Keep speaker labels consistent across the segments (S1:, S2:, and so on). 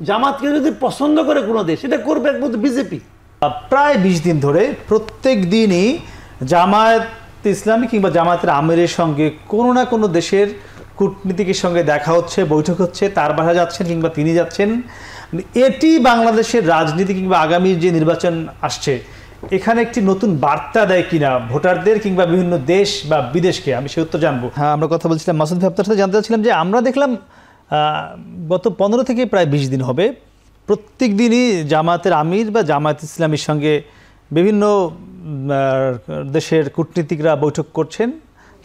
S1: জামাতকে যদি পছন্দ করে কোনো দেশ, এটা করবে একমাত্র বিজেপি।
S2: প্রায় 20 দিন ধরে প্রত্যেক দিনই জামায়াত ইসলামী কিংবা জামায়াতের আমিরের সঙ্গে কোনো না কোনো দেশের কূটনীতিকের সঙ্গে দেখা হচ্ছে, বৈঠক হচ্ছে, তার বাসা যাচ্ছেন কিংবা তিনি যাচ্ছেন। এটি বাংলাদেশের রাজনীতি কিংবা আগামী যে নির্বাচন আসছে এখানে একটি নতুন বার্তা দেয় কিনা ভোটারদের কিংবা বিভিন্ন দেশ বা বিদেশকে, আমি সে উত্তর জানবো। হ্যাঁ, আমরা কথা বলছিলাম মাসুদ ভাই, আপনার সাথে জানতে চাচ্ছিলাম যে আমরা দেখলাম গত 15 থেকে প্রায় 20 দিন হবে প্রত্যেক দিনই জামায়াতের আমির বা জামায়াত ইসলামীর সঙ্গে বিভিন্ন দেশের কূটনীতিকরা বৈঠক করছেন,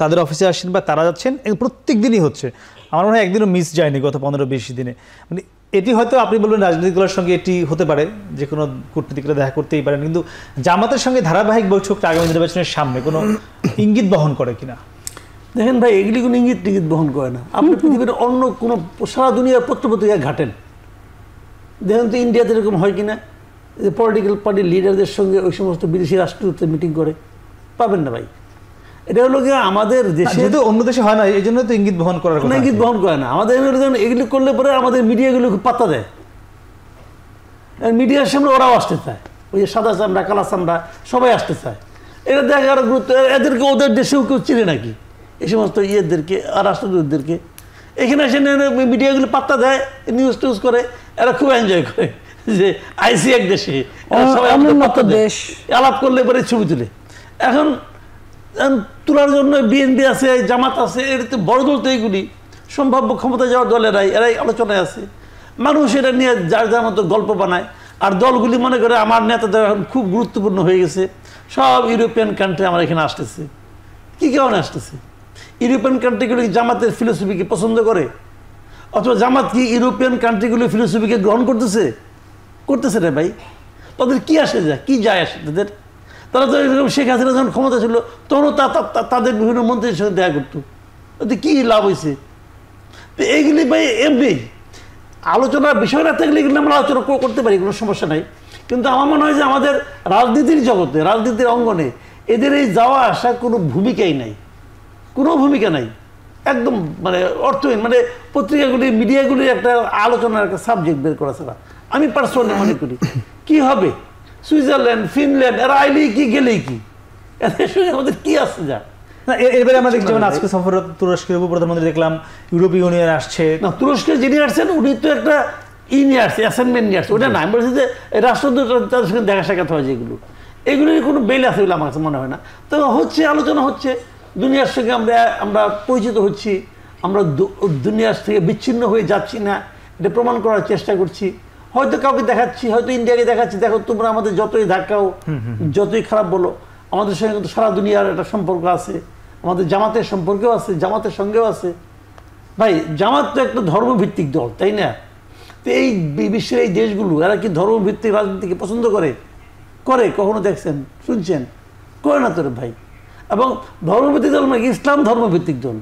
S2: তাদের অফিসে আসছেন বা তারা যাচ্ছেন, প্রত্যেক দিনই হচ্ছে। আমার মনে হয় একদিনও মিস যায়নি গত 15-20 দিনে। মানে এটি হয়তো আপনি বলবেন রাজনীতিগুলোর সঙ্গে এটি হতে পারে, যে কোনো কূটনীতিকরা দেখা করতেই পারেন, কিন্তু জামাতের সঙ্গে ধারাবাহিক বৈঠকটা আগামী নির্বাচনের সামনে কোনো ইঙ্গিত বহন করে কিনা?
S1: দেখেন ভাই, এগুলি কোনো ইঙ্গিত টিঙ্গিত বহন করে না। আপনি পৃথিবীর অন্য কোনো সারা দুনিয়ার পত্রপত্রিকা ঘাটেন, দেখেন তো ইন্ডিয়াতে এরকম হয় কিনা যে পলিটিক্যাল পার্টির লিডারদের সঙ্গে ওই সমস্ত বিদেশি রাষ্ট্রদূতের মিটিং করে? পাবেন না ভাই। এটা হলো কি আমাদের দেশে,
S2: অন্য দেশে হয় না, এই জন্য তো ইঙ্গিত বহন করার কথা।
S1: ইঙ্গিত বহন করে না আমাদের এগুলি করলে পরে আমাদের মিডিয়াগুলো খুব পাত্তা দেয়, মিডিয়ার সামনে ওরাও আসতে চায়, ওই যে সাদা চামড়া কালা চামড়া সবাই আসতে চায়। এটা দেখে আরো গুরুত্ব, এদেরকে ওদের দেশেও কেউ চিনে নাকি এই সমস্ত ইয়েদেরকে আর রাষ্ট্রদূতদেরকে? এখানে এসে মিডিয়াগুলো পাত্তা দেয়, নিউজ টিউজ করে, এরা খুব এনজয় করে যে আইসি এক দেশে সবাই দেশ আলাপ করলে পরে ছবি তুলে। এখন তোলার জন্য বিএনপি আছে, জামাত আছে, এর তো বড় দল তো এইগুলি সম্ভাব্য ক্ষমতা যাওয়ার এরাই আলোচনায় আছে। মানুষ এটা নিয়ে যার যার মতো গল্প বানায়, আর দলগুলি মনে করে আমার নেতাদের এখন খুব গুরুত্বপূর্ণ হয়ে গেছে, সব ইউরোপিয়ান কান্ট্রি আমার এখানে আসতেছে। কী কারণে আসতেছে? ইউরোপিয়ান কান্ট্রিগুলি জামাতের ফিলোসফিকে পছন্দ করে, অথবা জামাত কি ইউরোপিয়ান কান্ট্রিগুলির ফিলোসফিকে গ্রহণ করতেছে রে ভাই? তাদের কি আসে যায়, কি যায় আসে তাদের? তারা তো এরকম শেখ হাসিনা যখন ক্ষমতা ছিল তখনও তাদের বিভিন্ন মন্ত্রীর সঙ্গে দেখা করতো, ওতে কী লাভ হয়েছে? তো এইগুলি ভাই এমনি আলোচনার বিষয় না থাকলে এগুলো আমরা আলোচনা করতে পারি, কোনো সমস্যা নাই। কিন্তু আমার মনে হয় যে আমাদের রাজনীতির জগতে, রাজনীতির অঙ্গনে এদের এই যাওয়া আসা কোনো ভূমিকাই নাই, কোনো ভূমিকা নাই, একদম মানে অর্থহীন। মানে পত্রিকাগুলি মিডিয়াগুলির একটা আলোচনার একটা সাবজেক্ট বের করা ছাড়া আমি পার্সোনালি মনে করি কি হবে? সুইজারল্যান্ড, ফিনল্যান্ড এরা আইলেই কি গেলেই কি, এদের সঙ্গে আমাদের কি আসছে? যা
S2: না, এবারে আমরা যেমন আজকে সফরে তুরস্কের উপপ্রধানমন্ত্রী দেখলাম, ইউরোপীয় ইউনিয়ন আসছে।
S1: না, তুরস্কের যিনি আসছেন উনি তো একটা নিয়ে আসছে, অ্যাসাইনমেন্ট নিয়ে আসছে, ওটা না। আমি বলছি যে রাষ্ট্রদূত তাদের সঙ্গে দেখা সাক্ষাৎ হয়, যেগুলো এগুলির কোনো বেল আছে বলে আমার কাছে মনে হয় না। তো হচ্ছে, আলোচনা হচ্ছে, দুনিয়ার সঙ্গে আমরা পরিচিত হচ্ছি, আমরা দুনিয়ার থেকে বিচ্ছিন্ন হয়ে যাচ্ছি না, এটা প্রমাণ করার চেষ্টা করছি। হয়তো কাউকে দেখাচ্ছি, হয়তো ইন্ডিয়াকে দেখাচ্ছি, দেখো তোমরা আমাদের যতই ধাক্কাও যতই খারাপ বলো, আমাদের সঙ্গে কিন্তু সারা দুনিয়ার একটা সম্পর্ক আছে, আমাদের জামাতের সম্পর্কেও আছে, জামাতের সঙ্গেও আছে। ভাই জামাত তো একটা ধর্মভিত্তিক দল, তাই না? তো এই বিশ্বের এই দেশগুলো এরা কি ধর্মভিত্তিক রাজনীতিকে পছন্দ করে? কখনো দেখছেন, শুনছেন? করে না তোর ভাই। এবং ধর্মভিত্তিক দল মানে ইসলাম ধর্মভিত্তিক দল,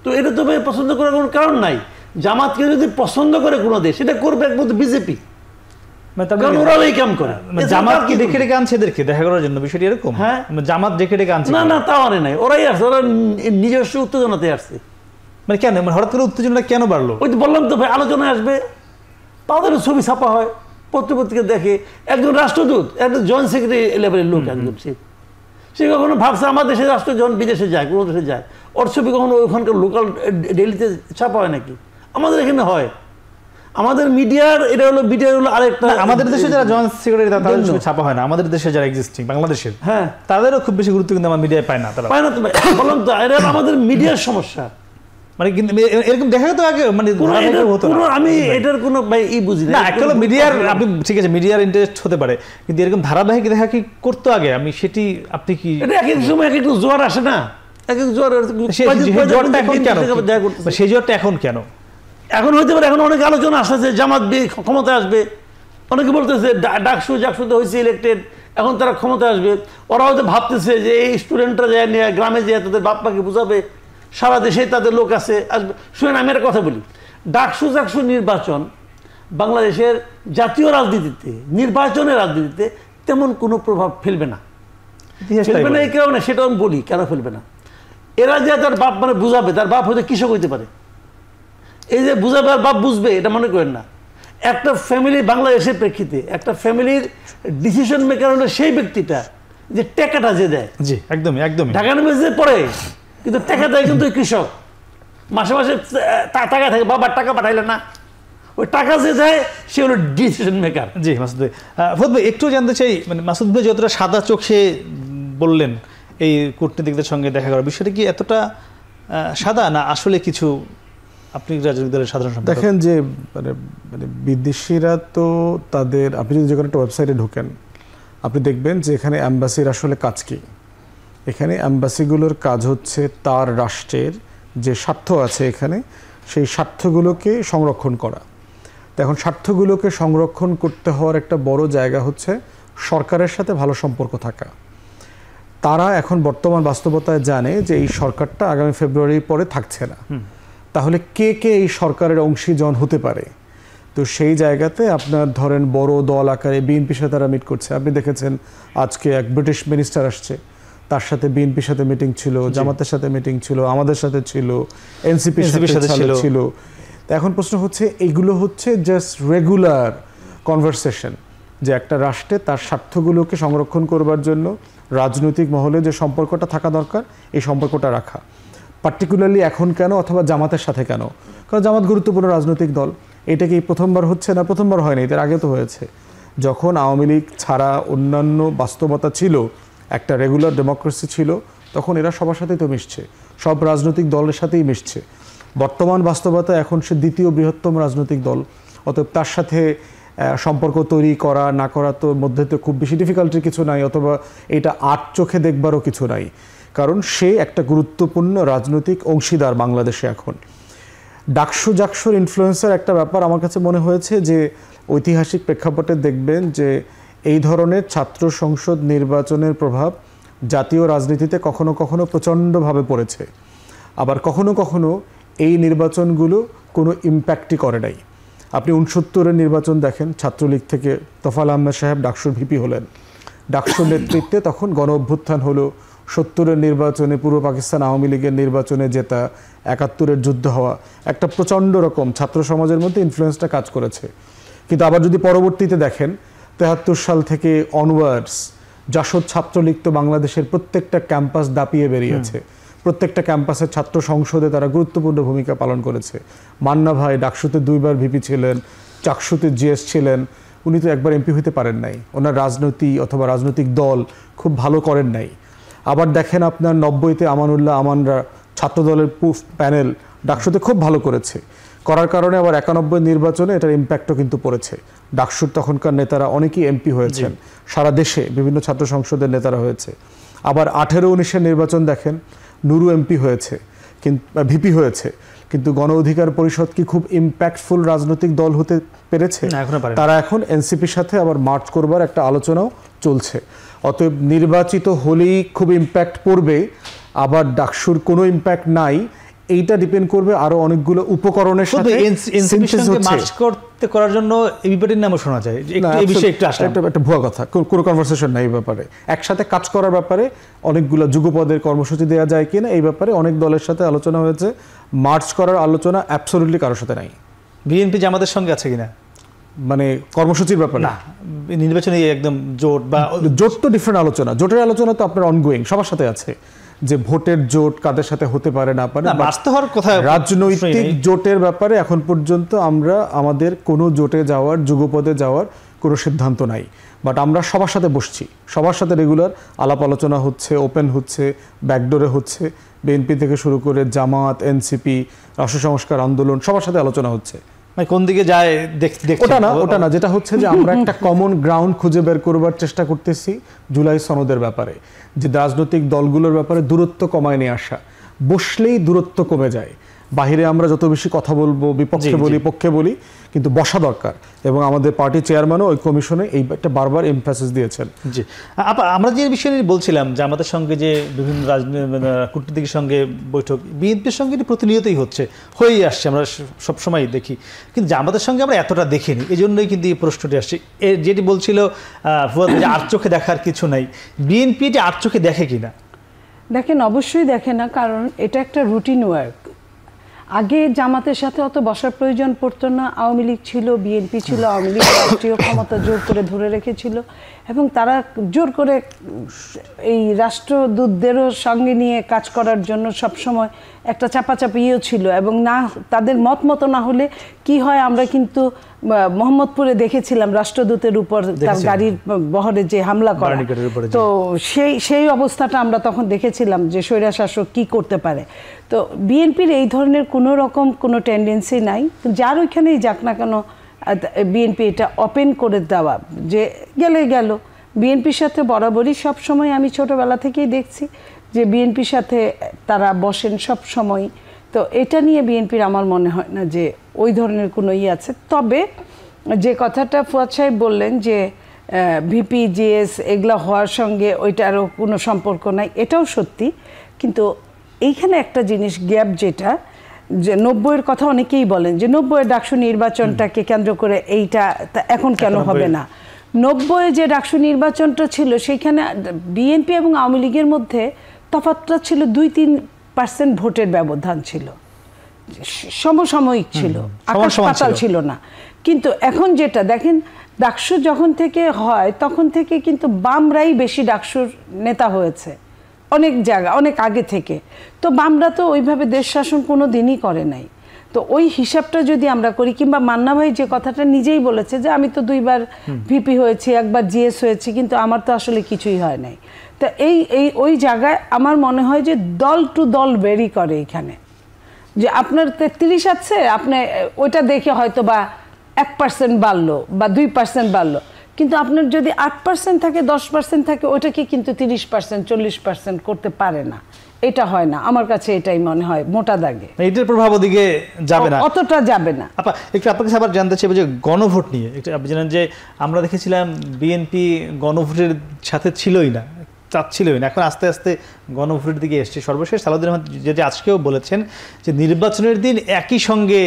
S1: তো এটা তো ভাই পছন্দ করার কোনো কারণ নাই। জামাতকে যদি পছন্দ করে কোনো দেশ, এটা করবে একমাত্র বিজেপি, কারণ ওরাও এই কাম করে।
S2: জামাত কি ডেকে ডেকে আনছে এদেরকে দেখা করার জন্য? বিষয়টি এরকম? হ্যাঁ, জামাত ডেকে ডেকে আনছে?
S1: না, তাও আনে নাই, ওরাই আসছে, ওরা নিজস্ব উত্তেজনাতে আসছে।
S2: মানে কেন, মানে হঠাৎ করে উত্তেজনা কেন বাড়লো?
S1: ওই তো বললাম তো ভাই, আলোচনায় আসবে, তাদের ছবি ছাপা হয়, পত্রপত্রিকা দেখে। একজন রাষ্ট্রদূত, একজন জয়েন্ট সেক্রেটারি লেভেলের লোক, একজন সে কখনো ভাবছে আমার দেশের রাষ্ট্র যখন বিদেশে যায়, কোনো দেশে যায়, ওর ছবি কখনো ওখানকার লোকাল ডেইলিতে ছাপা হয় নাকি? আমাদের এখানে হয়। আমাদের মিডিয়ার এটা হলো, মিডিয়ার হলো আরেকটা।
S2: আমাদের দেশে যারা জয়েন্ট সেক্রেটারি তাদের ছবি ছাপা হয় না, আমাদের দেশে যারা এক্সিস্টিং বাংলাদেশের, হ্যাঁ, তাদেরও খুব বেশি গুরুত্ব কিন্তু আমার মিডিয়ায় পায় না। তারা পায় না তো, বললাম তো, এটা আমাদের মিডিয়ার সমস্যা। মানে কিন্তু এরকম দেখা তো আগে, মানে আমি এটার কোনো বুঝি না। একটা হলো মিডিয়ার, আপনি ঠিক আছে মিডিয়ার ইন্টারেস্ট হতে পারে, কিন্তু এরকম ধারাবাহিক দেখা কি করতো আগে? আমি সেটি, আপনি কি এক এক সময় এক একটু জোয়ার আসে না, এক এক জোয়ার, জোয়ারটা এখন কেন? সেই জোয়ারটা এখন কেন? এখন হইতে পারে, এখন অনেক আলোচনা আসছে জামাত ক্ষমতায় আসবে, অনেকে বলতেছে জাকসুতে হয়েছে ইলেক্টেড, এখন তারা ক্ষমতায় আসবে। ওরা হয়তো ভাবতেছে যে এই স্টুডেন্টরা যায় নিয়ে গ্রামে যেয়ে তাদের বাপ মাকে বুঝাবে, সারা দেশে তাদের লোক আছে, আসবে। শুনেন, আমি একটা কথা বলি, জাকসু নির্বাচন বাংলাদেশের জাতীয় রাজনীতিতে, নির্বাচনের রাজনীতিতে তেমন কোনো প্রভাব ফেলবে না। এই কারণে সেটা আমি বলি, কেন ফেলবে না? এরা যে তার বাপ মানে বুঝাবে, তার বাপ হয়তো কৃষক হইতে পারে, এই যে বুঝাবে আর বাপ বুঝবে, এটা মনে করেন না।
S1: একটা ফ্যামিলি বাংলাদেশের প্রেক্ষিতে একটা ফ্যামিলির ডিসিশন মেকার হলো সেই ব্যক্তিটা যে টাকাটা যে দেয়।
S2: জি একদমই একদমই।
S1: ঢাকা নিউজে পড়ে কিন্তু টাকা দেয় কিন্তু কৃষক, মাসে মাসে টাকা থাকে, বাবার টাকা পাঠাইলে না, ওই টাকা যে দেয় সে হলো ডিসিশন মেকার।
S2: জি মাসুদ ভাই, ফুয়াদ ভাই একটু জানতে চাই, মানে মাসুদ ভাই যতটা সাদা চোখে বললেন এই কূটনীতিকদের সঙ্গে দেখা করার বিষয়টা কি এতটা সাদা, না আসলে কিছু আপনি রাজনৈতিক দলের সাধারণ সম্পাদক?
S3: দেখেন যে মানে মানে বিদেশিরা তো তাদের, আপনি যদি যে কোনো একটা ওয়েবসাইটে ঢোকেন আপনি দেখবেন যে এখানে অ্যাম্বাসির আসলে কাজ কি। এখানে অ্যাম্বাসিগুলোর কাজ হচ্ছে তার রাষ্ট্রের যে স্বার্থ আছে এখানে সেই স্বার্থগুলোকে সংরক্ষণ করা। তো এখন স্বার্থগুলোকে সংরক্ষণ করতে হওয়ার একটা বড় জায়গা হচ্ছে সরকারের সাথে ভালো সম্পর্ক থাকা। তারা এখন বর্তমান বাস্তবতায় জানে যে এই সরকারটা আগামী ফেব্রুয়ারির পরে থাকছে না, তাহলে কে কে এই সরকারের অংশীজন হতে পারে। তো সেই জায়গাতে আপনার ধরেন বড় দল আকারে বিএনপির সাথে তারা মিট করছে। আপনি দেখেছেন আজকে এক ব্রিটিশ মিনিস্টার আসছে, তার সাথে বিএনপির সাথে মিটিং ছিল, জামাতের সাথে মিটিং ছিল, আমাদের সাথে ছিল, এনসিপির সাথে ছিল। এখন প্রশ্ন হচ্ছে এইগুলো হচ্ছে জাস্ট রেগুলার কনভারসেশন, যে একটা রাষ্ট্রে তার স্বার্থগুলোকে সংরক্ষণ করবার জন্য রাজনৈতিক মহলে যে সম্পর্কটা থাকা দরকার এই সম্পর্কটা রাখা। পার্টিকুলারলি এখন কেন, অথবা জামাতের সাথে কেন? কারণ জামাত গুরুত্বপূর্ণ রাজনৈতিক দল। এটা কি প্রথমবার হচ্ছে? না, প্রথমবার হয়নি, এর আগে তো হয়েছে। যখন আওয়ামী লীগ ছাড়া অন্যান্য বাস্তবতা ছিল, একটা রেগুলার ডেমোক্রেসি ছিল, তখন এরা সবার সাথেই তো মিশছে, সব রাজনৈতিক দলের সাথেই মিশছে। বর্তমান বাস্তবতা এখন সে দ্বিতীয় বৃহত্তম রাজনৈতিক দল, অতএব তার সাথে সম্পর্ক তৈরি করা না করা তো মধ্যে তো খুব বেশি ডিফিকাল্টির কিছু নাই, অথবা এটা আট চোখে দেখবারও কিছু নাই, কারণ সে একটা গুরুত্বপূর্ণ রাজনৈতিক অংশীদার বাংলাদেশে। এখন ডাকসু জাকসুর ইনফ্লুয়েন্সের একটা ব্যাপার আমার কাছে মনে হয়েছে যে ঐতিহাসিক প্রেক্ষাপটে দেখবেন যে এই ধরনের ছাত্র সংসদ নির্বাচনের প্রভাব জাতীয় রাজনীতিতে কখনো কখনো প্রচণ্ডভাবে পড়েছে, আবার কখনো কখনো এই নির্বাচনগুলো কোনো ইম্প্যাক্টই করে নাই। আপনি 69-এর নির্বাচন দেখেন, ছাত্রলীগ থেকে তোফায়েল আহমেদ সাহেব ডাকসুর ভিপি হলেন, ডাকসুর নেতৃত্বে তখন গণ অভ্যুত্থান হলো। 70-এর নির্বাচনে পূর্ব পাকিস্তান আওয়ামী লীগের নির্বাচনে জেতা, 71-এর যুদ্ধ হওয়া, একটা প্রচণ্ড রকম ছাত্র সমাজের মধ্যে ইনফ্লুয়েন্সটা কাজ করেছে। কিন্তু আবার যদি পরবর্তীতে দেখেন 73 সাল থেকে অনওয়ার্ডস জাসদ ছাত্রলীগ তো বাংলাদেশের প্রত্যেকটা ক্যাম্পাস দাপিয়ে বেরিয়েছে, প্রত্যেকটা ক্যাম্পাসের ছাত্র সংসদে তারা গুরুত্বপূর্ণ ভূমিকা পালন করেছে। মান্না ভাই ডাকসুতে 2বার ভিপি ছিলেন, চাকসুতে জিএস ছিলেন, উনি তো একবার এমপি হতে পারেন নাই, ওনার রাজনীতি অথবা রাজনৈতিক দল খুব ভালো করেন নাই। আবার দেখেন আপনার 90-তে আমানুল্লাহ আমানরা ছাত্রদলের পুফ প্যানেল ডাকসুতে খুব ভালো করেছে, করার কারণে আবার 91 নির্বাচনে এটার ইম্প্যাক্টও কিন্তু পড়েছে। ডাকসুর তখনকার নেতারা অনেকেই এমপি হয়েছেন, সারা দেশে বিভিন্ন ছাত্র সংসদের নেতারা হয়েছে। আবার 18-19-এর নির্বাচন দেখেন, নুরু এমপি হয়েছে, কিন্তু ভিপি হয়েছে, কিন্তু গণ অধিকার পরিষদ কি খুব ইম্প্যাক্টফুল রাজনৈতিক দল হতে পেরেছে? তারা এখন এনসিপির সাথে আবার মার্চ করবার একটা আলোচনাও চলছে। অতএব নির্বাচিত হলেই খুব ইম্প্যাক্ট পড়বে, আবার ডাকসুর কোনো ইম্প্যাক্ট নাই, এইটা ডিপেন্ড করবে আরো অনেকগুলো উপকরণের সাথে।
S2: এনসিপির সঙ্গে মার্চ করতে করার জন্য এবিপির নামও শোনা যায়, এই বিষয়ে একটু আসলে
S3: একটা ভুয়া কথা, কোনো কনভারসেশন নাই এই ব্যাপারে। একসাথে কাজ করার ব্যাপারে অনেকগুলো যুগপদের কর্মসূচি দেওয়া যায় কিনা এই ব্যাপারে অনেক দলের সাথে আলোচনা হয়েছে, মার্চ করার আলোচনা অ্যাবসলিউটলি কারোর সাথে নাই।
S2: বিএনপি জামাতের সঙ্গে আছে কিনা
S3: মানে কর্মসূচির ব্যাপারে
S2: না, নির্বাচনে একদম জোট বা
S3: জোট তো ডিফারেন্ট আলোচনা, জোটের আলোচনা তো আপনার অনগোয়িং সবার সাথে আছে, যে ভোটের জোট কাদের সাথে হতে পারে না পারে, রাজনৈতিক জোটের ব্যাপারে এখন পর্যন্ত আমরা আমাদের কোনো জোটে যাওয়ার যুগপদে যাওয়ার কোনো সিদ্ধান্ত নাই। বাট আমরা সবার সাথে বসছি, সবার সাথে রেগুলার আলাপ আলোচনা হচ্ছে, ওপেন হচ্ছে, ব্যাকডোরে হচ্ছে, বিএনপি থেকে শুরু করে জামাত, এনসিপি, রাষ্ট্র সংস্কার আন্দোলন, সবার সাথে আলোচনা হচ্ছে।
S2: কোন দিকে যায়
S3: ওটা না, যেটা হচ্ছে যে আমরা একটা কমন গ্রাউন্ড খুঁজে বের করবার চেষ্টা করতেছি জুলাই সনদের ব্যাপারে, যে রাজনৈতিক দলগুলোর ব্যাপারে দূরত্ব কমায় নিয়ে আসা। বসলেই দূরত্ব কমে যায়, বাহিরে আমরা যত বেশি কথা বলবো, বিপক্ষে বলি পক্ষে বলি, কিন্তু বসা দরকার। এবং আমাদের পার্টি চেয়ারম্যানও ওই কমিশনে এইটা বারবার এমফাসিস দিয়েছেন।
S2: জি, আমরা যে বিষয় নিয়ে বলছিলাম যে আমাদের সঙ্গে যে বিভিন্ন কূটনীতিকের সঙ্গে বৈঠক বিএনপির সঙ্গে প্রতিনিয়তই হয়েই আসছে, আমরা সবসময় দেখি, কিন্তু আমাদের সঙ্গে আমরা এতটা দেখিনি, এই জন্যই কিন্তু এই প্রশ্নটি আসছে। যেটি বলছিল যে আর চোখে দেখার কিছু নাই, বিএনপি এটি আর চোখে দেখে কিনা?
S4: দেখেন, অবশ্যই দেখে না, কারণ এটা একটা রুটিন ওয়ার্ক। আগে জামাতের সাথে অত বসার প্রয়োজন পড়তো না। আওয়ামী লীগ ছিল, বিএনপি ছিল, আওয়ামী লীগ রাষ্ট্রীয় ক্ষমতা জোর করে ধরে রেখেছিল এবং তারা জোর করে এই রাষ্ট্রদূতদেরও সঙ্গে নিয়ে কাজ করার জন্য সবসময় একটা চাপাচাপিও ছিল এবং না তাদের মত মতো না হলে কি হয় আমরা কিন্তু মোহাম্মদপুরে দেখেছিলাম রাষ্ট্রদূতের উপর তার গাড়ির বহরে যে হামলা করা, তো সেই অবস্থাটা আমরা তখন দেখেছিলাম যে স্বৈরশাসক কি করতে পারে। তো বিএনপির এই ধরনের কোনো রকম কোনো টেন্ডেন্সি নাই, যার ওইখানেই যাক না কেন বিএনপি এটা ওপেন করে দেওয়া যে গেলে গেল। বিএনপির সাথে বরাবরই সব সময় আমি ছোটবেলা থেকেই দেখছি যে বিএনপির সাথে তারা বসেন সব সময়, তো এটা নিয়ে বিএনপির আমার মনে হয় না যে ওই ধরনের কোনো আছে। তবে যে কথাটা ফুয়াদ সাহেব বললেন যে ভিপি জিএস এগুলো হওয়ার সঙ্গে ওইটারও কোনো সম্পর্ক নাই, এটাও সত্যি, কিন্তু এইখানে একটা জিনিস গ্যাপ যেটা যে 90-এর কথা অনেকেই বলেন যে 90-এর ডাকসু নির্বাচনটাকে কেন্দ্র করে এইটা এখন কেন হবে না। 90-এ যে ডাকসু নির্বাচনটা ছিল সেইখানে বিএনপি এবং আওয়ামী লীগের মধ্যে তফাৎটা ছিল 2-3% ভোটের ব্যবধান ছিল, সমসাময়িক ছিল, আকাশ পাতাল ছিল না। কিন্তু এখন যেটা দেখেন ডাকসু যখন থেকে হয় তখন থেকে কিন্তু বামরাই বেশি ডাকসুর নেতা হয়েছে অনেক জায়গা, অনেক আগে থেকে। তো বামরা তো ওইভাবে দেশ শাসন কোনো দিনই করে নাই। তো ওই হিসাবটা যদি আমরা করি, কিংবা মান্না ভাই যে কথাটা নিজেই বলেছে যে আমি তো 2বার ভিপি হয়েছি, 1বার জিএস হয়েছি, কিন্তু আমার তো আসলে কিছুই হয় নাই। তো ওই জায়গায় আমার মনে হয় যে দল টু দল ভেরি করে এখানে, যে আপনার 33 আছে, আপনি ওইটা দেখে হয়তো বা 1% বাড়লো বা 2% বাড়লো, কিন্তু আপনার যদি 8% থাকে, 10% থাকে, ওইটাকে কিন্তু 30% 40% করতে পারে না। এটা হয় না, আমার কাছে এটাই মনে হয় মোটা দাগে
S2: এটার প্রভাব ওদিকে যাবে না,
S4: অতটা যাবে না।
S2: আপা একটু আপনার কাছে আবার জানতে চাইবো যে গণভোট নিয়ে একটু আপনি জানেন যে আমরা দেখেছিলাম বিএনপি গণভোটের সাথে ছিলই না, চাচ্ছিলই না, এখন আস্তে আস্তে গণভোটের দিকে এসছে। সর্বশেষ সালাউদ্দিন আহমেদ যেটা আজকেও বলেছেন যে নির্বাচনের দিন একই সঙ্গে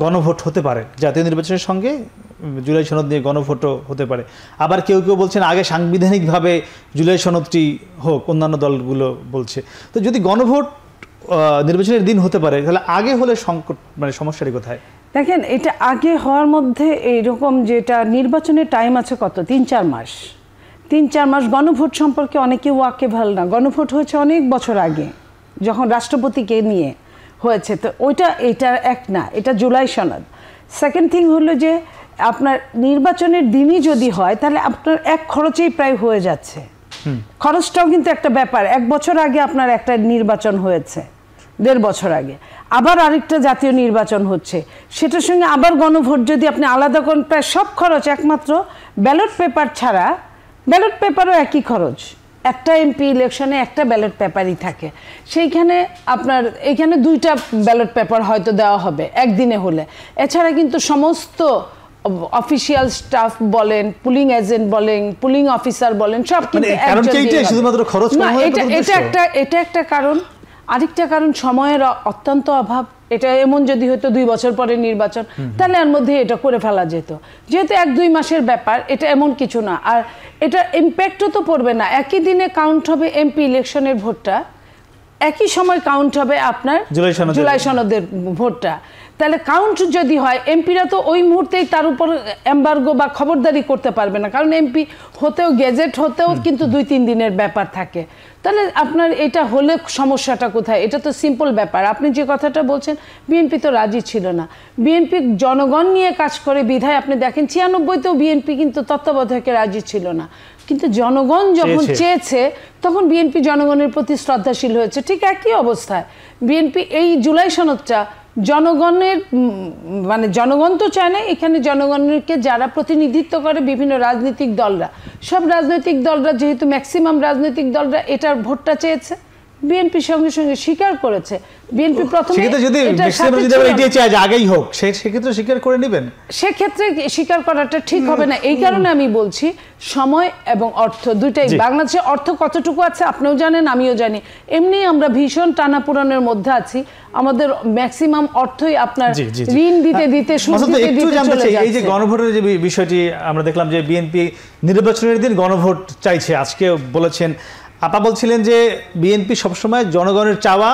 S2: গণভোট হতে পারে, জাতীয় নির্বাচনের সঙ্গে জুলাই সনদ নিয়ে গণভোটও হতে পারে। আবার কেউ কেউ বলছেন আগে সাংবিধানিকভাবে জুলাই সনদটি হোক, অন্যান্য দলগুলো বলছে। তো যদি গণভোট নির্বাচনের দিন হতে পারে তাহলে আগে হলে সংকট মানে সমস্যাটি কোথায়?
S4: দেখেন এটা আগে হওয়ার মধ্যে এইরকম যেটা নির্বাচনের টাইম আছে কত 3-4 মাস, 3-4 মাস। গণভোট সম্পর্কে অনেকে ওয়াকিবহাল না, গণভোট হয়েছে অনেক বছর আগে যখন রাষ্ট্রপতিকে নিয়ে হয়েছে। তো এটা এক না, এটা জুলাই সনদ। সেকেন্ড থিং হলো যে আপনার নির্বাচনের দিনই যদি হয় তাহলে আপনার এক খরচেই প্রায় হয়ে যাচ্ছে। খরচটাও কিন্তু একটা ব্যাপার। 1 বছর আগে আপনার একটা নির্বাচন হয়েছে, 1.5 বছর আগে আবার আরেকটা জাতীয় নির্বাচন হচ্ছে, সেটার সঙ্গে আবার গণভোট যদি আপনি আলাদা করেন, প্রায় সব খরচ একমাত্র ব্যালট পেপার ছাড়া, ব্যালট পেপারও একই খরচ, একটা এমপি ইলেকশনে একটা ব্যালট পেপারই থাকে। সেইখানে আপনার এখানে 2টা ব্যালট পেপার হয়তো দেওয়া হবে একদিনে হলে, এছাড়া কিন্তু সমস্ত অফিসিয়াল স্টাফ বলেন, পুলিং এজেন্ট বলেন, পুলিং অফিসার বলেন, সব কিন্তু এটা একটা কারণ। আরেকটা কারণ সময়ের অত্যন্ত অভাব। এটা এমন যদি হতো 2 বছর পরে নির্বাচন তাহলে এর মধ্যে এটা করে ফেলা যেত, যেহেতু 1-2 মাসের ব্যাপার, এটা এমন কিছু না। আর এটা ইম্প্যাক্টও তো পড়বে না, একই দিনে কাউন্ট হবে এমপি ইলেকশনের ভোটটা, একই সময় কাউন্ট হবে আপনার জুলাই সনদের ভোটটা। তাহলে কাউন্ট যদি হয়, এমপিরা তো ওই মুহূর্তেই তার উপর এমবার্গো বা খবরদারি করতে পারবে না, কারণ এমপি হতেও গেজেট হতেও কিন্তু 2-3 দিনের ব্যাপার থাকে। তাহলে আপনার এটা হলে সমস্যাটা কোথায়? এটা তো সিম্পল ব্যাপার। আপনি যে কথাটা বলছেন, বিএনপি তো রাজি ছিল না, বিএনপি জনগণ নিয়ে কাজ করে বিধায় আপনি দেখেন 96-তেও বিএনপি কিন্তু তত্ত্বাবধায়কে রাজি ছিল না, কিন্তু জনগণ যখন চেয়েছে তখন বিএনপি জনগণের প্রতি শ্রদ্ধাশীল হয়েছে। ঠিক একই অবস্থায় বিএনপি এই জুলাই সনদটা জনগণের মানে জনগণ তো চায় না, এখানে জনগণকে যারা প্রতিনিধিত্ব করে বিভিন্ন রাজনৈতিক দলরা, সব রাজনৈতিক দলরা যেহেতু ম্যাক্সিমাম রাজনৈতিক দলরা এটার ভোটটা চেয়েছে, বিএনপির সঙ্গে সঙ্গে স্বীকার করেছে। বিএনপি প্রথমে আগেই হোক সেক্ষেত্রে স্বীকার করে নেবেন, সেক্ষেত্রে স্বীকার করাটা ঠিক হবে না। এই কারণে আমি বলছি সময় এবং অর্থ দুইটাই। বাংলাদেশে অর্থ কতটুকু আছে আপনিও জানেন, আমিও জানি। এমনি আমরা ভীষণ টানাপোড়ানের মধ্যে আছি, আমাদের ম্যাক্সিমাম অর্থই আপনার ঋণ দিতে দিতে
S2: এই যে গণভোটের যে বিষয়টি আমরা দেখলাম যে বিএনপি নির্বাচনের দিন গণভোট চাইছে, আজকে বলেছেন আপা বলছিলেন যে বিএনপি সবসময় জনগণের চাওয়া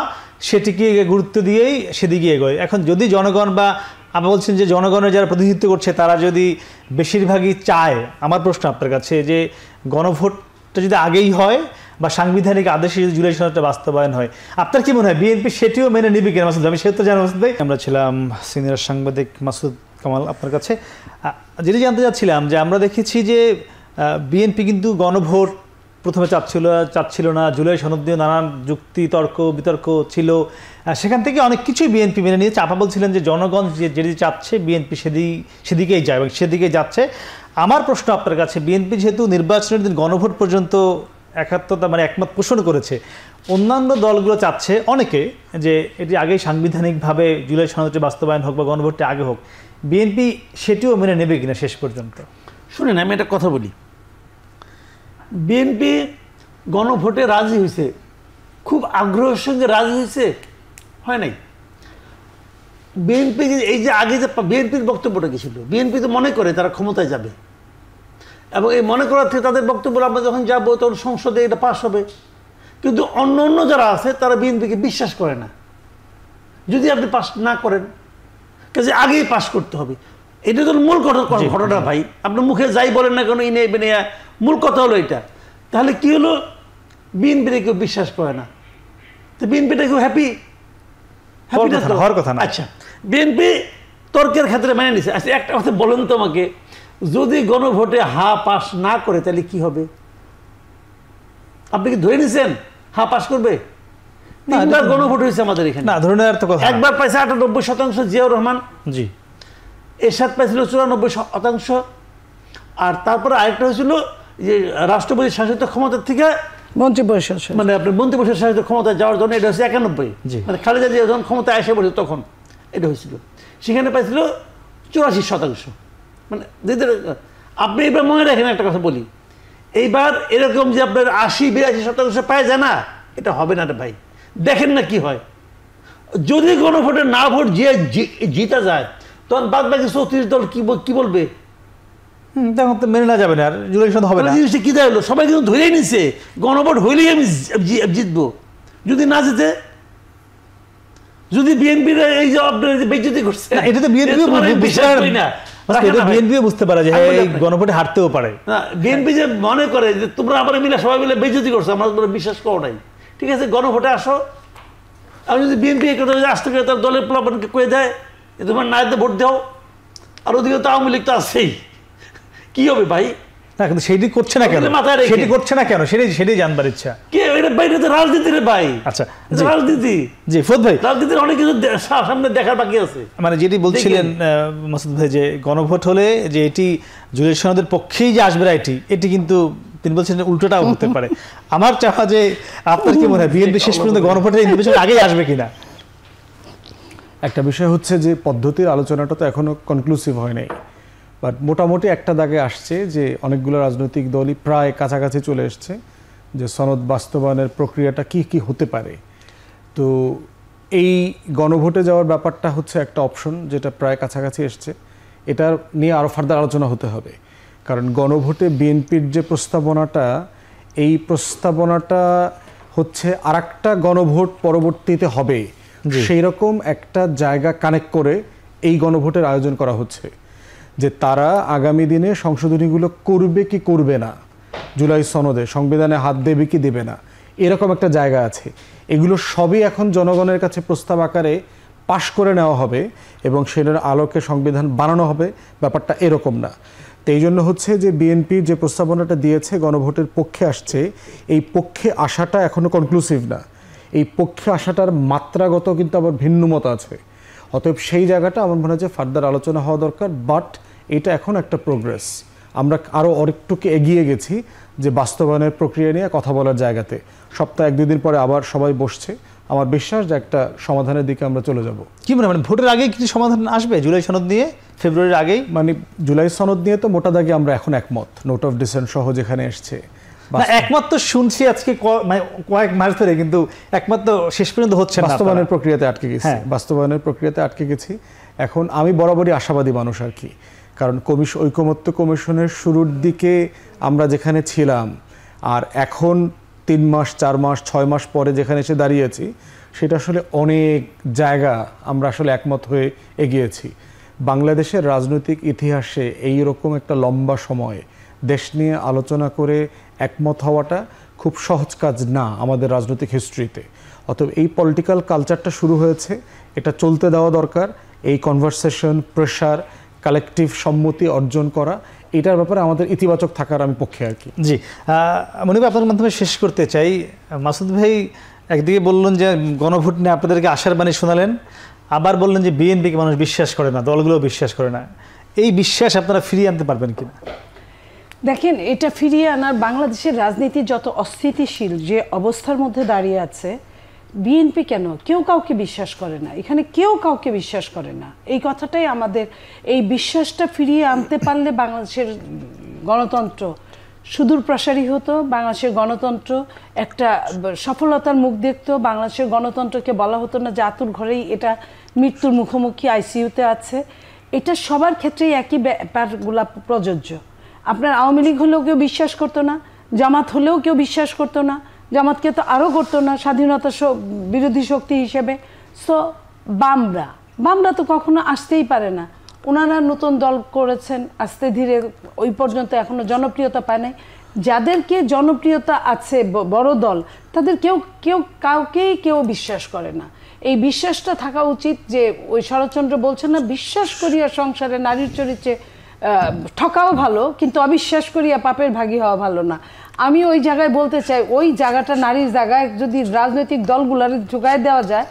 S2: সেটিকে গুরুত্ব দিয়েই সেদিকে এগোয়। এখন যদি জনগণ বা আপনি বলছেন যে জনগণের যারা প্রতিনিধিত্ব করছে তারা যদি বেশিরভাগই চায়, আমার প্রশ্ন আপনার কাছে যে গণভোটটা যদি আগেই হয় বা সাংবিধানিক আদেশে যদি জুলাই সনদটা বাস্তবায়ন হয়, আপনার কি মনে হয় বিএনপি সেটিও মেনে নিবে কিনা? মাসুদ, আমি সেটা জানি মাসুদ ভাই। আমরা ছিলাম সিনিয়র সাংবাদিক মাসুদ কামাল আপনার কাছে, যেটি জানতে চাচ্ছিলাম যে আমরা দেখেছি যে বিএনপি কিন্তু গণভোট প্রথমে চাচ্ছিল না, জুলাই সনদ দিয়ে নানান যুক্তি তর্ক বিতর্ক ছিল, সেখান থেকে অনেক কিছুই বিএনপি মেনে নিয়েছে। আপা বলছিলেন যে জনগণ যেটি চাচ্ছে বিএনপি সেদিকেই যায় এবং সেদিকেই যাচ্ছে। আমার প্রশ্ন আপনার কাছে, বিএনপি যেহেতু নির্বাচনের দিন গণভোট পর্যন্ত একাত্মতা মানে একমত পোষণ করেছে, অন্যান্য দলগুলো চাচ্ছে অনেকে যে এটি আগেই সাংবিধানিকভাবে জুলাই সনদটি বাস্তবায়ন হোক বা গণভোটটি আগে হোক, বিএনপি সেটিও মেনে নেবে কিনা শেষ পর্যন্ত?
S1: শুনেন, আমি একটা কথা বলি, বিএনপি গণভোটে রাজি হয়েছে, খুব আগ্রহের সঙ্গে রাজি হয়েছে, হয় নাই। বিএনপি এই যে আগে যে বিএনপির বক্তব্যটা কি ছিল, বিএনপি তো মনে করে তারা ক্ষমতায় যাবে, এবং এই মনে করার থেকে তাদের বক্তব্য আমরা যখন যাবো তখন সংসদে এটা পাস হবে। কিন্তু অন্য অন্য যারা আছে তারা বিএনপিকে বিশ্বাস করে না, যদি আপনি পাস না করেন কাজে আগেই পাস করতে হবে। এটা তো মূল ঘটনা ভাই, আপনার মুখে যাই বলেন না কেন ইনে বেনিয়া, মূল কথা হলো এটা। তাহলে কি হলো, বিএনপিটা কেউ বিশ্বাস করে না, তো বিএনপিটা কেউ হ্যাপি
S2: হওয়ার কথা না।
S1: আচ্ছা, বিএনপি তর্কের ক্ষেত্রে মেনে নিছে। আচ্ছা, একটা কথা বলেন তো আমাকে, যদি গণভোটে পাস না করে তাহলে কি হবে? আপনি কি ধরে নিছেন পাস করবে? তিনবার গণভোট হয়েছে আমাদের এখানে,
S2: না ধরে নেওয়ার তো কথা।
S1: একবার পাইছে 98% জিয়াউর রহমান, জি, এরশাদ পাইছিল 94%, আর তারপরে আরেকটা হয়েছিল যে রাষ্ট্রপতি শাসিত ক্ষমতার থেকে
S4: মন্ত্রিপরিষদ,
S1: মানে আপনার মন্ত্রিপরিষদ শাসিত ক্ষমতায় যাওয়ার জন্য এটা হচ্ছে 91, মানে খালেদা জিয়া যখন ক্ষমতায় এসে বসে তখন এটা হয়েছিল, সেখানে পাইছিল 84%। মানে আপনি এবার মনে রাখেন একটা কথা বলি, এইবার এরকম যে আপনার 80-82% পায় যায় না, এটা হবে না রে ভাই। দেখেন না কি হয়, যদি গণভোটে না ভোট জিতা যায় তখন বাদ বাকি 34 দল কি বলবে?
S2: তখন তো মেনে না যাবে না, আর জুলাই সনদ হবে না।
S1: জিনিসটা কি হলো, সবাই কিন্তু ধরেই নিছে গণভোট হইলেই আমি জিতবো। যদি না জিতে, যদি বিএনপির এই যে আপনার বেইজ্জতি করছে,
S2: এটা তো বিএনপি বুঝতে পারে যে গণভোটে হারতেও পারে
S1: না। বিএনপি যে মনে করে যে তোমরা আবার মিলে সবাই মিলে বেইজ্জতি করছো, আমরা তোমরা বিশ্বাস করো নাই, ঠিক আছে গণভোটে আসো। আমি যদি বিএনপি আসতে গেলে তার দলের প্লাবনকে কয়ে দেয় তোমার না ভোট দাও, আর ওদিকে তো আওয়ামী লীগ তো আছেই, কি হবে ভাই?
S2: না কিন্তু সেটি করছে না কেন, সেটি করছে না কেন সেটাই জানবার ইচ্ছা।
S1: কে এটা ভাই? এটা তো রাজনীতি রে ভাই।
S2: আচ্ছা,
S1: রাজনীতি।
S2: জি ফুদ ভাই,
S1: রাজনীতির অনেক কিছু সামনে দেখার বাকি আছে।
S2: মানে যেটি বলছিলেন মাসুদ ভাই যে গণভোট হলে যে এটি জুলাই সনদের পক্ষেই যে আসবে না, এটি কিন্তু তিনি বলছেন উল্টোটাও হতে পারে। আমার চাওয়া যে আপনার কি মনে হয় বিএনপি শেষ পর্যন্ত গণভোটের নির্বাচন আগেই আসবে কিনা?
S3: একটা বিষয় হচ্ছে যে পদ্ধতির আলোচনাটা তো এখনো কনক্লুসিভ হয় নাই, বাট মোটামুটি একটা দাগে আসছে যে অনেকগুলো রাজনৈতিক দলই প্রায় কাছাকাছি চলে এসছে যে সনদ বাস্তবায়নের প্রক্রিয়াটা কি কি হতে পারে। তো এই গণভোটে যাওয়ার ব্যাপারটা হচ্ছে একটা অপশন যেটা প্রায় কাছাকাছি এসছে, এটা নিয়ে আরও ফার্দার আলোচনা হতে হবে। কারণ গণভোটে বিএনপির যে প্রস্তাবনাটা, এই প্রস্তাবনাটা হচ্ছে আরেকটা গণভোট পরবর্তীতে হবে, সেই রকম একটা জায়গা কানেক্ট করে এই গণভোটের আয়োজন করা হচ্ছে, যে তারা আগামী দিনে সংশোধনীগুলো করবে কি করবে না, জুলাই সনদে সংবিধানে হাত দেবে কি দেবে না, এরকম একটা জায়গা আছে। এগুলো সবই এখন জনগণের কাছে প্রস্তাব আকারে পাশ করে নেওয়া হবে এবং সেটার আলোকে সংবিধান বানানো হবে, ব্যাপারটা এরকম না। তো এই জন্য হচ্ছে যে বিএনপি যে প্রস্তাবনাটা দিয়েছে গণভোটের পক্ষে আসছে, এই পক্ষে আসাটা এখনও কনক্লুসিভ না, এই পক্ষে আসাটার মাত্রাগত কিন্তু আবার ভিন্ন মত আছে। অতএব সেই জায়গাটা আমার মনে হয় যে ফার্দার আলোচনা হওয়া দরকার, বাট এটা এখন একটা প্রোগ্রেস। আমরা আরও অনেকটুকু এগিয়ে গেছি যে বাস্তবায়নের প্রক্রিয়া নিয়ে কথা বলার জায়গাতে। সপ্তাহ 1-2 দিন পরে আবার সবাই বসছে, আমার বিশ্বাস যে একটা সমাধানের দিকে আমরা চলে যাব।
S2: কি মনে মানে ভোটের আগেই কিছু সমাধান আসবে জুলাই সনদ নিয়ে, ফেব্রুয়ারির আগেই?
S3: মানে জুলাই সনদ নিয়ে তো মোটা দাগে আমরা এখন একমত, নোট অফ ডিসেন্ট সহ যেখানে এসছে।
S2: একমাত্র শুনছি আজকে কয়েক মাস ধরে, কিন্তু একমাত্র শেষ পর্যন্ত হচ্ছে না,
S3: বাস্তবায়নের প্রক্রিয়াতে আটকে গেছি। বাস্তবায়নের প্রক্রিয়াতে আটকে গেছি। এখন আমি বরাবরই আশাবাদী মানুষ আর কি, কারণ ঐকমত্য কমিশনের শুরুর দিকে আমরা যেখানে ছিলাম আর এখন 3 মাস 4 মাস 6 মাস পরে যেখানে এসে দাঁড়িয়েছি, সেটা আসলে অনেক জায়গা আমরা আসলে একমত হয়ে এগিয়েছি। বাংলাদেশের রাজনৈতিক ইতিহাসে এই রকম একটা লম্বা সময় দেশ নিয়ে আলোচনা করে একমত হওয়াটা খুব সহজ কাজ না আমাদের রাজনৈতিক হিস্ট্রিতে। অতএব এই পলিটিক্যাল কালচারটা শুরু হয়েছে, এটা চলতে দেওয়া দরকার। এই কনভারসেশন, প্রেশার, কালেকটিভ সম্মতি অর্জন করা, এটার ব্যাপারে আমাদের ইতিবাচক থাকার আমি পক্ষে আর কি।
S2: জি, মনিব আপনার মাধ্যমে শেষ করতে চাই। মাসুদ ভাই একদিকে বললেন যে গণভোট নিয়ে আপনাদেরকে আশার বাণী শোনালেন, আবার বললেন যে বিএনপিকে মানুষ বিশ্বাস করে না, দলগুলো বিশ্বাস করে না। এই বিশ্বাস আপনারা ফিরিয়ে আনতে পারবেন কিনা?
S4: দেখেন, এটা ফিরিয়ে আনার, বাংলাদেশের রাজনীতি যত অস্থিতিশীল যে অবস্থার মধ্যে দাঁড়িয়ে আছে, বিএনপি কেন কেউ কাউকে বিশ্বাস করে না, এখানে কেউ কাউকে বিশ্বাস করে না। এই কথাটাই আমাদের, এই বিশ্বাসটা ফিরিয়ে আনতে পারলে বাংলাদেশের গণতন্ত্র সুদূর প্রসারী হতো, বাংলাদেশের গণতন্ত্র একটা সফলতার মুখ দেখত। বাংলাদেশের গণতন্ত্রকে বলা হতো না যে আতুর ঘরেই এটা মৃত্যুর মুখোমুখি, আইসিইউতে আছে। এটা সবার ক্ষেত্রেই একই ব্যাপারগুলা প্রযোজ্য। আপনার আওয়ামী লীগ হলেও কেউ বিশ্বাস করতো না, জামাত হলেও কেউ বিশ্বাস করতো না, জামাতকে তো আরও করতো না স্বাধীনতা বিরোধী শক্তি হিসেবে। সো বামরা তো কখনো আসতেই পারে না। ওনারা নতুন দল করেছেন, আস্তে ধীরে ওই পর্যন্ত এখনো জনপ্রিয়তা পায় নাই। যাদেরকে জনপ্রিয়তা আছে, বড় দল, তাদের কাউকেই কেউ বিশ্বাস করে না। এই বিশ্বাসটা থাকা উচিত যে ওই শরৎচন্দ্র বলছেন না, বিশ্বাস করিয়া সংসারে নারীর চরিত্রে ঠকাও ভালো, কিন্তু অবিশ্বাস করিয়া পাপের ভাগী হওয়া ভালো না। আমি ওই জায়গায় বলতে চাই, ওই জায়গাটা নারীর জায়গায় যদি রাজনৈতিক দলগুলোর ঢুকায় দেওয়া যায়,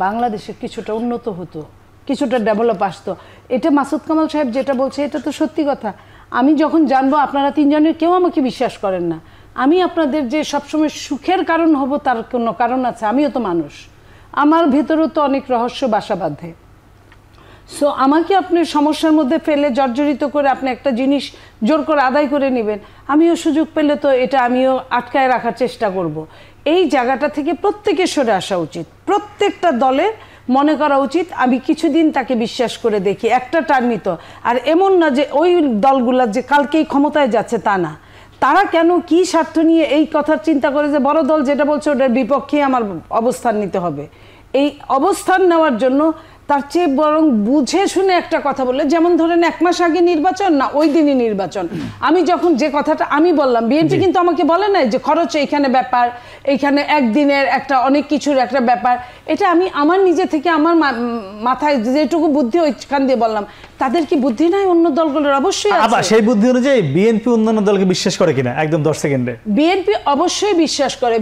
S4: বাংলাদেশে কিছুটা উন্নত হতো, কিছুটা ডেভেলপ আসতো। এটা মাসুদ কামাল সাহেব যেটা বলছে, এটা তো সত্যি কথা। আমি যখন জানবো আপনারা তিনজনের কেউ আমাকে বিশ্বাস করেন না, আমি আপনাদের যে সবসময় সুখের কারণ হব তার কোনো কারণ আছে। আমিও তো মানুষ, আমার ভেতরেও তো অনেক রহস্য বাসা বাঁধে। সো আমাকে আপনি সমস্যার মধ্যে ফেলে জর্জরিত করে আপনি একটা জিনিস জোর করে আদায় করে নেবেন, আমিও সুযোগ পেলে তো এটা আমিও আটকায় রাখার চেষ্টা করব। এই জায়গাটা থেকে প্রত্যেকের সরে আসা উচিত। প্রত্যেকটা দলের মনে করা উচিত আমি কিছুদিন তাকে বিশ্বাস করে দেখি, একটা টার্মই তো। আর এমন না যে ওই দলগুলা যে কালকেই ক্ষমতায় যাচ্ছে, তা না। তারা কেন কি স্বার্থ নিয়ে এই কথার চিন্তা করে যে বড় দল যেটা বলছে ওটার বিপক্ষে আমার অবস্থান নিতে হবে। এই অবস্থান নেওয়ার জন্য তার চেয়ে বরং বুঝে শুনে একটা কথা বললে, যেমন ধরেন 1 মাস আগে নির্বাচন না, ওই দিনই নির্বাচন। আমি যখন যে কথাটা আমি বললাম, বিএনপি কিন্তু আমাকে বলে নাই যে খরচ এইখানে ব্যাপার, এইখানে একদিনের একটা অনেক কিছুর একটা ব্যাপার। এটা আমি আমার নিজে থেকে আমার মাথায় যেটুকু বুদ্ধি ওইখান দিয়ে বললাম। তাদের কি বুদ্ধি নাই? অন্য দলগুলোর অবশ্যই আছে।
S2: আবার সেই বুদ্ধি অনুযায়ী বিএনপি অন্যান্য দলকে বিশ্বাস করে কিনা, একদম 10 সেকেন্ডে।
S4: বিএনপি অবশ্যই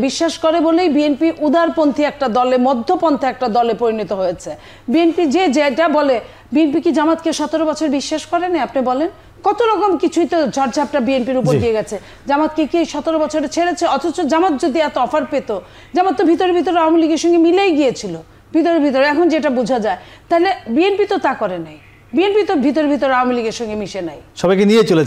S4: বিশ্বাস করে বলেই বিএনপি উদারপন্থী একটা দলে, মধ্যপন্থী একটা দলে পরিণত হয়েছে। বিএনপি যেটা বলে, বিএনপি কি জামাতকে 17 বছর বিশ্বাস করে না? আপনি বলেন, কত রকম কিছুই তো ঝড়ঝাপটা বিএনপির উপর দিয়ে গেছে। জামাতকে কি 17 বছরে ছেড়েছে? অথচ জামাত যদি এত অফার পেত, জামাত তো ভিতরে ভিতরে আওয়ামী লীগের সঙ্গে মিলেই গিয়েছিল ভিতরে, এখন যেটা বোঝা যায়। তাহলে বিএনপি তো তা করে নাই, বিএনপি তো ভিতরে আওয়ামী লীগের সঙ্গে মিশে নাই,
S2: সবাইকে নিয়ে চলেছে।